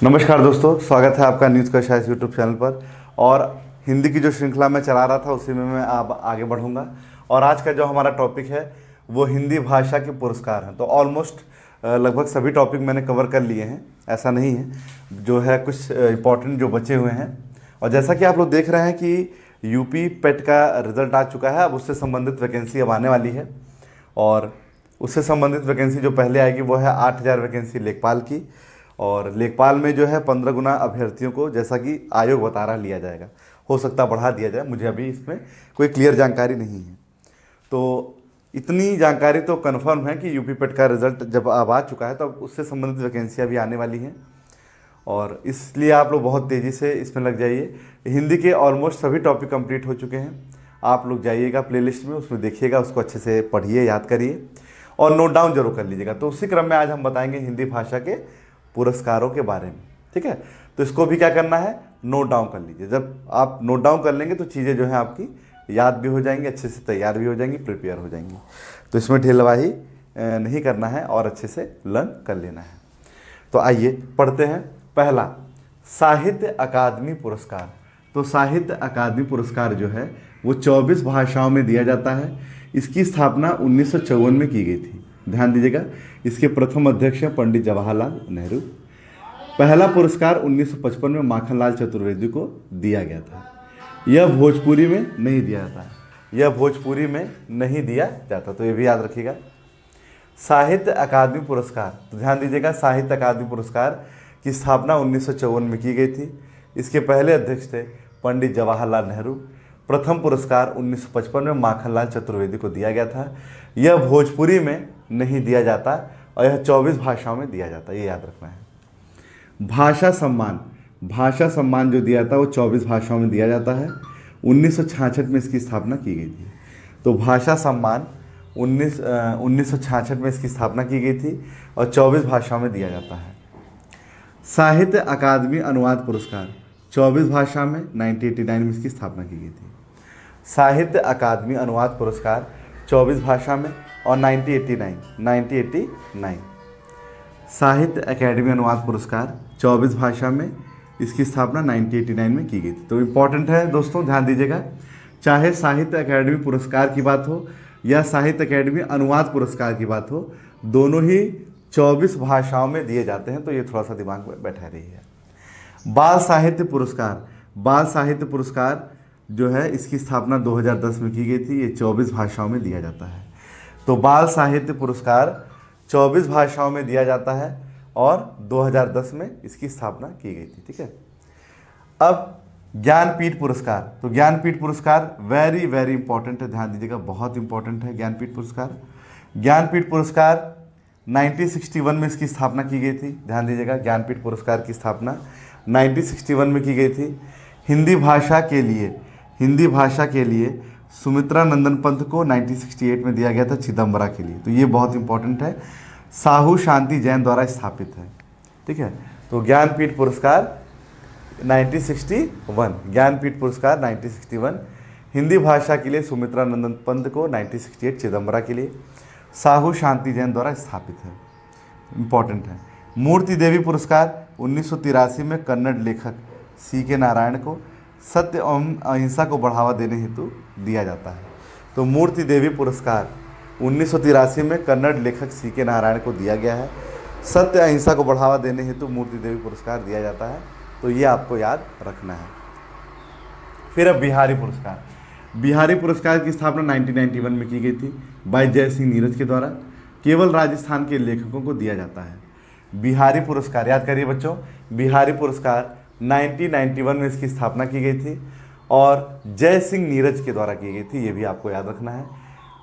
नमस्कार दोस्तों, स्वागत है आपका न्यूज़ का शायद यूट्यूब चैनल पर। और हिंदी की जो श्रृंखला मैं चला रहा था उसी में मैं अब आगे बढ़ूंगा। और आज का जो हमारा टॉपिक है वो हिंदी भाषा के पुरस्कार हैं। तो ऑलमोस्ट लगभग सभी टॉपिक मैंने कवर कर लिए हैं, ऐसा नहीं है, जो है कुछ इंपॉर्टेंट जो बचे हुए हैं। और जैसा कि आप लोग देख रहे हैं कि यूपी पेट का रिजल्ट आ चुका है, अब उससे संबंधित वैकेंसी अब आने वाली है। और उससे संबंधित वैकेंसी जो पहले आएगी वो है 8,000 वैकेंसी लेखपाल की। और लेखपाल में जो है 15 गुना अभ्यर्थियों को, जैसा कि आयोग बता रहा, लिया जाएगा। हो सकता बढ़ा दिया जाए, मुझे अभी इसमें कोई क्लियर जानकारी नहीं है। तो इतनी जानकारी तो कन्फर्म है कि यूपी पेट का रिजल्ट जब अब आ चुका है तो अब उससे संबंधित वैकेंसियाँ भी आने वाली हैं। और इसलिए आप लोग बहुत तेज़ी से इसमें लग जाइए। हिंदी के ऑलमोस्ट सभी टॉपिक कंप्लीट हो चुके हैं। आप लोग जाइएगा प्लेलिस्ट में, उसमें देखिएगा, उसको अच्छे से पढ़िए, याद करिए और नोट डाउन जरूर कर लीजिएगा। तो उसी क्रम में आज हम बताएंगे हिंदी भाषा के पुरस्कारों के बारे में, ठीक है। तो इसको भी क्या करना है, नोट डाउन कर लीजिए। जब आप नोट डाउन कर लेंगे तो चीज़ें जो हैं आपकी याद भी हो जाएंगी, अच्छे से तैयार भी हो जाएंगी, प्रिपेयर हो जाएंगी। तो इसमें ढीलवाही नहीं करना है और अच्छे से लर्न कर लेना है। तो आइए पढ़ते हैं। पहला, साहित्य अकादमी पुरस्कार। तो साहित्य अकादमी पुरस्कार जो है वो 24 भाषाओं में दिया जाता है। इसकी स्थापना 1954 में की गई थी। ध्यान दीजिएगा, इसके प्रथम अध्यक्ष हैं पंडित जवाहरलाल नेहरू। पहला पुरस्कार 1955 में माखनलाल चतुर्वेदी को दिया गया था। यह भोजपुरी में नहीं दिया जाता, यह भोजपुरी में नहीं दिया जाता, तो ये भी याद रखिएगा। साहित्य अकादमी पुरस्कार, तो ध्यान दीजिएगा, साहित्य अकादमी पुरस्कार की स्थापना 1954 में की गई थी। इसके पहले अध्यक्ष थे पंडित जवाहरलाल नेहरू। प्रथम पुरस्कार 1955 में माखनलाल चतुर्वेदी को दिया गया था। यह भोजपुरी में नहीं दिया जाता और यह 24 भाषाओं में दिया जाता, ये याद रखना है। भाषा सम्मान, भाषा सम्मान जो दिया था वो 24 भाषाओं में दिया जाता है। 1966 में इसकी स्थापना की गई थी। तो भाषा सम्मान 1966 में इसकी स्थापना की गई थी और 24 भाषाओं में दिया जाता है। साहित्य अकादमी अनुवाद पुरस्कार 24 भाषा में 1989 में इसकी स्थापना की गई थी। साहित्य अकादमी अनुवाद पुरस्कार 24 भाषा में और 1989 साहित्य अकादमी अनुवाद पुरस्कार 24 भाषा में, इसकी स्थापना 1989 में की गई थी। तो इम्पॉर्टेंट है दोस्तों, ध्यान दीजिएगा, चाहे साहित्य अकादमी पुरस्कार की बात हो या साहित्य अकादमी अनुवाद पुरस्कार की बात हो, दोनों ही 24 भाषाओं में दिए जाते हैं। तो ये थोड़ा सा दिमाग में बैठा रही है। बाल साहित्य पुरस्कार, बाल साहित्य पुरस्कार जो है इसकी स्थापना 2010 में की गई थी। ये 24 भाषाओं में दिया जाता है। तो बाल साहित्य पुरस्कार 24 भाषाओं में दिया जाता है और 2010 में इसकी स्थापना की गई थी, ठीक है। अब ज्ञानपीठ पुरस्कार, तो ज्ञानपीठ पुरस्कार वेरी वेरी इंपॉर्टेंट है, ध्यान दीजिएगा, बहुत इंपॉर्टेंट है ज्ञानपीठ पुरस्कार। ज्ञानपीठ पुरस्कार 1961 में इसकी स्थापना की गई थी। ध्यान दीजिएगा, ज्ञानपीठ पुरस्कार की स्थापना 1961 में की गई थी। हिंदी भाषा के लिए, हिंदी भाषा के लिए सुमित्रा नंदन पंत को 1968 में दिया गया था चिदम्बरा के लिए। तो ये बहुत इंपॉर्टेंट है, साहू शांति जैन द्वारा स्थापित है, ठीक है। तो ज्ञानपीठ पुरस्कार 1961, ज्ञानपीठ पुरस्कार 1961 हिंदी भाषा के लिए सुमित्रा नंदन पंत को, 1968 चिदम्बरा के लिए, साहू शांति जैन द्वारा स्थापित है, इंपॉर्टेंट है। मूर्ति देवी पुरस्कार 1983 में कन्नड़ लेखक C.K. नारायण को सत्य एवं अहिंसा को बढ़ावा देने हेतु दिया जाता है। तो मूर्ति देवी पुरस्कार 1983 में कन्नड़ लेखक C.K. नारायण को दिया गया है। सत्य अहिंसा को बढ़ावा देने हेतु मूर्ति देवी पुरस्कार दिया जाता है। तो ये आपको याद रखना है। फिर अब बिहारी पुरस्कार, बिहारी पुरस्कार की स्थापना 1991 में की गई थी बाई जय सिंह नीरज के द्वारा। केवल राजस्थान के लेखकों को दिया जाता है। बिहारी पुरस्कार याद करिए बच्चों, बिहारी पुरस्कार 1991 में इसकी स्थापना की गई थी और जय सिंह नीरज के द्वारा की गई थी, ये भी आपको याद रखना है।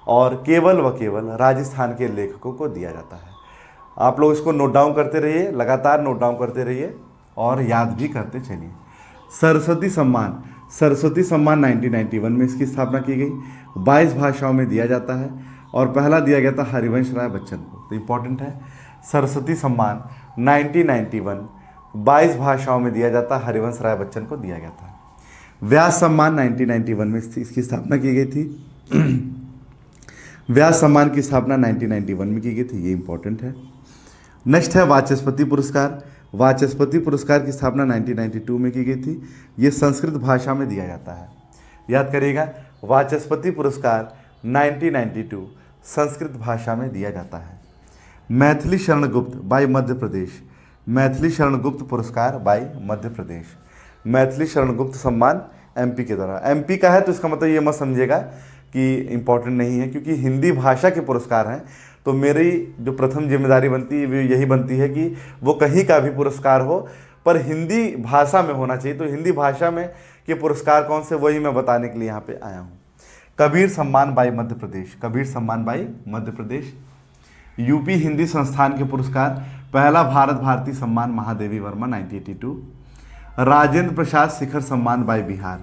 और केवल व केवल राजस्थान के लेखकों को दिया जाता है। आप लोग इसको नोट डाउन करते रहिए, लगातार नोट डाउन करते रहिए और याद भी करते चलिए। सरस्वती सम्मान, सरस्वती सम्मान 1991 में इसकी स्थापना की गई, 22 भाषाओं में दिया जाता है और पहला दिया गया था हरिवंश राय बच्चन को। तो इम्पॉर्टेंट है, सरस्वती सम्मान 1991 22 भाषाओं में दिया जाता, हरिवंश राय बच्चन को दिया गया था। व्यास सम्मान 1991 में इसकी स्थापना की गई थी। व्यास सम्मान की स्थापना 1991 में की गई थी, ये इंपॉर्टेंट है। नेक्स्ट है वाचस्पति पुरस्कार। वाचस्पति पुरस्कार की स्थापना 1992 में की गई थी। ये संस्कृत भाषा में दिया जाता है, याद करिएगा, वाचस्पति पुरस्कार 1992 संस्कृत भाषा में दिया जाता है। मैथिली शरण गुप्त बाई मध्य प्रदेश, मैथिली शरण गुप्त पुरस्कार बाई मध्य प्रदेश। मैथिली शरण गुप्त सम्मान एमपी के द्वारा, एमपी का है तो इसका मतलब ये मत समझिएगा कि इम्पोर्टेंट नहीं है, क्योंकि हिंदी भाषा के पुरस्कार हैं तो मेरी जो प्रथम जिम्मेदारी बनती है वो यही बनती है कि वो कहीं का भी पुरस्कार हो पर हिंदी भाषा में होना चाहिए। तो हिंदी भाषा में के पुरस्कार कौन से, वही मैं बताने के लिए यहाँ पे आया हूँ। कबीर सम्मान बाई मध्य प्रदेश, कबीर सम्मान बाई मध्य प्रदेश। यूपी हिंदी संस्थान के पुरस्कार, पहला भारत भारती सम्मान महादेवी वर्मा 1982। राजेंद्र प्रसाद शिखर सम्मान बाई बिहार,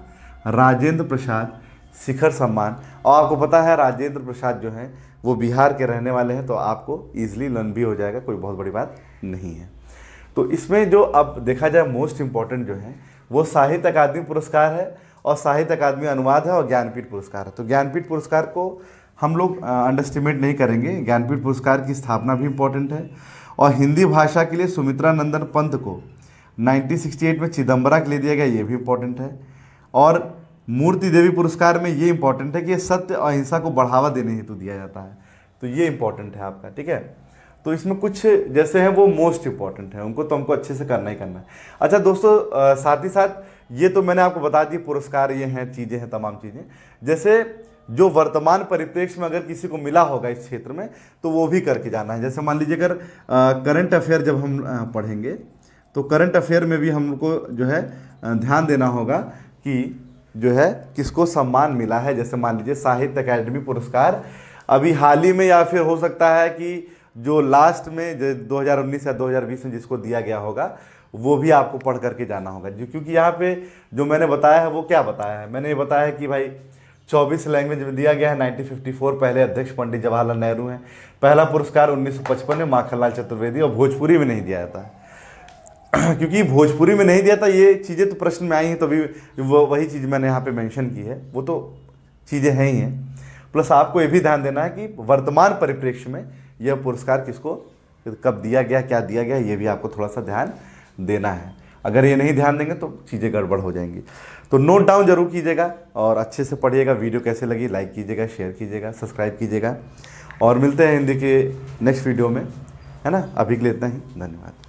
राजेंद्र प्रसाद शिखर सम्मान। और आपको पता है राजेंद्र प्रसाद जो हैं वो बिहार के रहने वाले हैं, तो आपको ईजिली लर्न भी हो जाएगा, कोई बहुत बड़ी बात नहीं है। तो इसमें जो अब देखा जाए मोस्ट इम्पॉर्टेंट जो है वो साहित्य अकादमी पुरस्कार है, और साहित्य अकादमी अनुवाद है, और ज्ञानपीठ पुरस्कार है। तो ज्ञानपीठ पुरस्कार को हम लोग अंडरस्टिमेट नहीं करेंगे। ज्ञानपीठ पुरस्कार की स्थापना भी इम्पोर्टेंट है। और हिंदी भाषा के लिए सुमित्रा नंदन पंत को 1968 में चिदम्बरा के लिए दिया गया, ये भी इम्पोर्टेंट है। और मूर्ति देवी पुरस्कार में ये इंपॉर्टेंट है कि ये सत्य और अहिंसा को बढ़ावा देने हेतु दिया जाता है, तो ये इंपॉर्टेंट है आपका, ठीक है। तो इसमें कुछ जैसे हैं वो मोस्ट इंपॉर्टेंट है, उनको तो हमको अच्छे से करना ही करना है। अच्छा दोस्तों, साथ ही साथ ये तो मैंने आपको बता दी पुरस्कार ये हैं, चीज़ें हैं, तमाम चीज़ें। जैसे जो वर्तमान परिप्रेक्ष्य में अगर किसी को मिला होगा इस क्षेत्र में तो वो भी करके जाना है। जैसे मान लीजिए अगर करंट अफेयर जब हम पढ़ेंगे तो करंट अफेयर में भी हमको जो है ध्यान देना होगा कि जो है किसको सम्मान मिला है। जैसे मान लीजिए साहित्य अकादमी पुरस्कार अभी हाल ही में, या फिर हो सकता है कि जो लास्ट में 2019 या 2020 में जिसको दिया गया होगा वो भी आपको पढ़ करके जाना होगा। क्योंकि यहाँ पे जो मैंने बताया है वो क्या बताया है, मैंने ये बताया है कि भाई 24 लैंग्वेज में दिया गया है। 1954 पहले अध्यक्ष पंडित जवाहरलाल नेहरू हैं। पहला पुरस्कार 1955 में माखनलाल चतुर्वेदी, और भोजपुरी में नहीं दिया जाता है क्योंकि भोजपुरी में नहीं दिया था। ये चीज़ें तो प्रश्न में आई हैं, तभी वो वही चीज़ मैंने यहाँ पे मेंशन की है, वो तो चीज़ें हैं ही हैं। प्लस आपको ये भी ध्यान देना है कि वर्तमान परिप्रेक्ष्य में यह पुरस्कार किसको कब दिया गया, क्या दिया गया, ये भी आपको थोड़ा सा ध्यान देना है। अगर ये नहीं ध्यान देंगे तो चीज़ें गड़बड़ हो जाएंगी। तो नोट डाउन जरूर कीजिएगा और अच्छे से पढ़िएगा। वीडियो कैसे लगी लाइक कीजिएगा, शेयर कीजिएगा, सब्सक्राइब कीजिएगा, और मिलते हैं हिंदी के नेक्स्ट वीडियो में, है ना। अभी के लिए इतना ही, धन्यवाद।